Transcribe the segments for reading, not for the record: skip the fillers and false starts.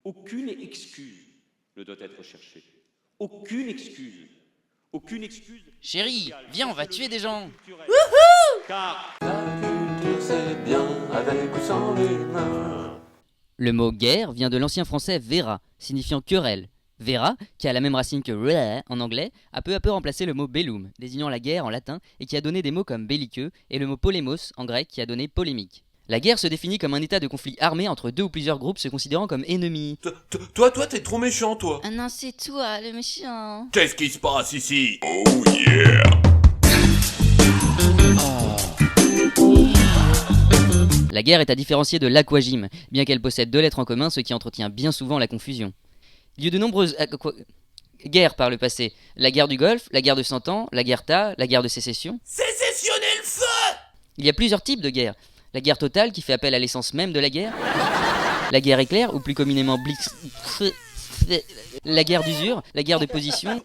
Aucune excuse ne doit être cherchée. Aucune excuse. Aucune excuse. Chérie, viens, on va tuer des gens. Car La culture c'est bien, avec ou sans l'humain. Le mot guerre vient de l'ancien français vera, signifiant querelle. Vera, qui a la même racine que rare en anglais, a peu à peu remplacé le mot bellum, désignant la guerre en latin, et qui a donné des mots comme belliqueux, et le mot polémos en grec, qui a donné polémique. La guerre se définit comme un état de conflit armé entre deux ou plusieurs groupes se considérant comme ennemis. Toi, t'es trop méchant, toi. Ah non, c'est toi, le méchant. Qu'est-ce qui se passe ici? La guerre est à différencier de l'aquagym, bien qu'elle possède deux lettres en commun, ce qui entretient bien souvent la confusion. Il y a eu de nombreuses guerres par le passé. La guerre du Golfe, la guerre de 100 ans, la guerre la guerre de sécession. Sécessionner le feu! Il y a plusieurs types de guerres. La guerre totale, qui fait appel à l'essence même de la guerre. La guerre éclair, ou plus communément blitz... La guerre d'usure, la guerre de position,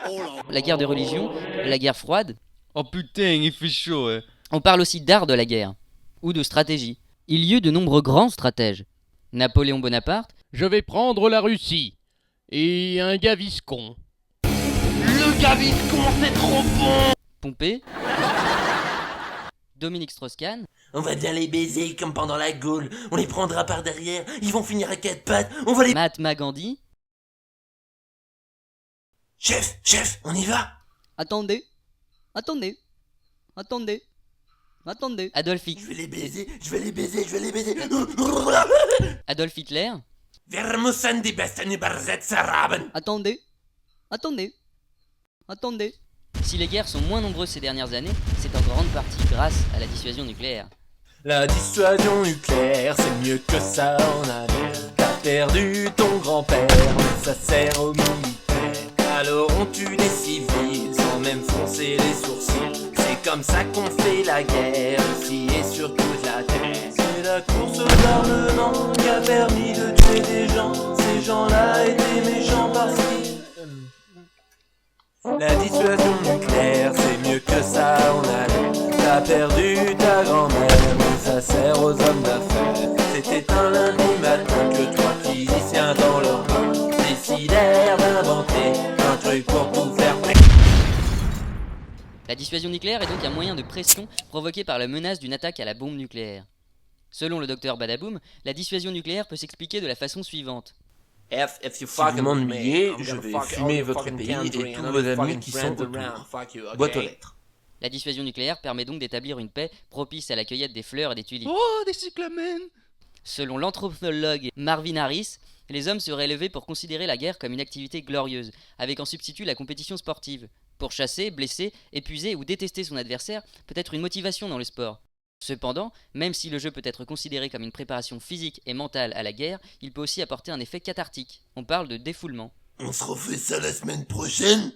la guerre de religion, la guerre froide. Oh putain, il fait chaud, hein. On parle aussi d'art de la guerre, ou de stratégie. Il y eut de nombreux grands stratèges. Napoléon Bonaparte, Je vais prendre la Russie. Et un Gaviscon. Le Gaviscon, c'est trop bon! Pompée, Dominique Strauss-Kahn, On va bien les baiser comme pendant la Gaule. On les prendra par derrière, ils vont finir à quatre pattes. On va les... Mahatma Gandhi. Chef, on y va? Attendez, Adolf Je vais les baiser. Adolf Hitler. Vermussen die besten Übersetzer haben. Attendez. Si les guerres sont moins nombreuses ces dernières années, c'est en grande partie grâce à la dissuasion nucléaire. La dissuasion nucléaire, c'est mieux que ça en a l'air. T'as perdu ton grand-père, mais ça sert aux militaires. Alors on tue des civils sans même froncer les sourcils. C'est comme ça qu'on fait la guerre ici et sur toute la terre. C'est la course d'armement qui a permis de tuer des gens. Ces gens-là étaient méchants parce qu'ils... La dissuasion nucléaire, c'est mieux que ça en a l'air. T'as perdu ta grand-mère, mais ça sert aux hommes d'affaires. C'était un lundi matin que trois physiciens dans leurs mains décidèrent d'inventer un truc pour tout faire. La dissuasion nucléaire est donc un moyen de pression provoqué par la menace d'une attaque à la bombe nucléaire. Selon le docteur Badaboum, la dissuasion nucléaire peut s'expliquer de la façon suivante. Si vous m'ennuyez, je vais fumer votre pays et tous vos amis qui sont autour. Boîte aux lettres. La dissuasion nucléaire permet donc d'établir une paix propice à la cueillette des fleurs et des tulipes. Oh, des cyclamènes. Selon l'anthropologue Marvin Harris, les hommes seraient élevés pour considérer la guerre comme une activité glorieuse, avec en substitut la compétition sportive. Pour chasser, blesser, épuiser ou détester son adversaire peut être une motivation dans le sport. Cependant, même si le jeu peut être considéré comme une préparation physique et mentale à la guerre, il peut aussi apporter un effet cathartique. On parle de défoulement. On se refait ça la semaine prochaine?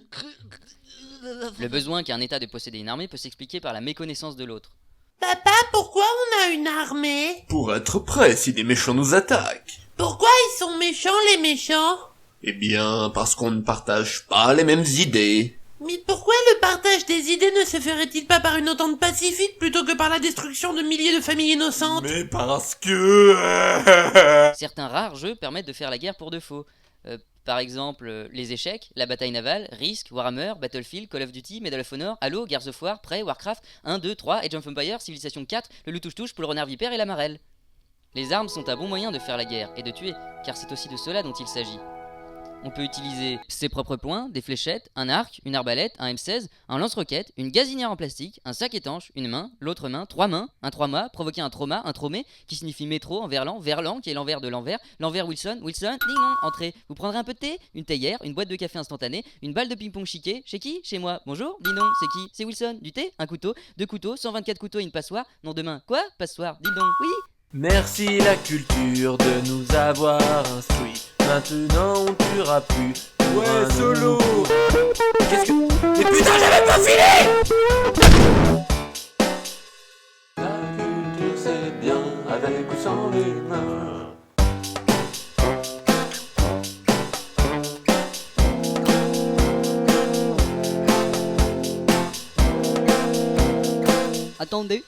Le besoin qu'a un État de posséder une armée peut s'expliquer par la méconnaissance de l'autre. Papa, pourquoi on a une armée? Pour être prêt si des méchants nous attaquent. Pourquoi ils sont méchants, les méchants? Eh bien, parce qu'on ne partage pas les mêmes idées. Mais pourquoi le partage des idées ne se ferait-il pas par une entente pacifique plutôt que par la destruction de milliers de familles innocentes? Mais parce que... Certains rares jeux permettent de faire la guerre pour de faux. Par exemple, les échecs, la bataille navale, Risk, Warhammer, Battlefield, Call of Duty, Medal of Honor, Halo, Gears of War, Prey, Warcraft 1, 2, 3, Age of Empires, Civilization 4, le loup touche-touche, pour le renard vipère et la marelle. Les armes sont un bon moyen de faire la guerre et de tuer, car c'est aussi de cela dont il s'agit. On peut utiliser ses propres poings, des fléchettes, un arc, une arbalète, un M16, un lance-roquette, une gazinière en plastique, un sac étanche, une main, l'autre main, trois mains, un trois-mâts, provoquer un trauma, un traumé, qui signifie métro en verlan qui est l'envers de l'envers Wilson, ding dong, entrée. Vous prendrez un peu de thé, une théière, une boîte de café instantané, une balle de ping-pong chiquée, chez qui? Chez moi. Bonjour, ding dong, c'est qui? C'est Wilson. Du thé, un couteau, deux couteaux, 124 couteaux et une passoire. Nom de main, quoi? Passoire, ding dong, oui. Merci la culture de nous avoir instruits. Maintenant on tuera plus. Ouais, solo. Qu'est-ce que... Mais putain, j'avais pas filé! La culture c'est bien, avec ou sans l'humain. Attendez.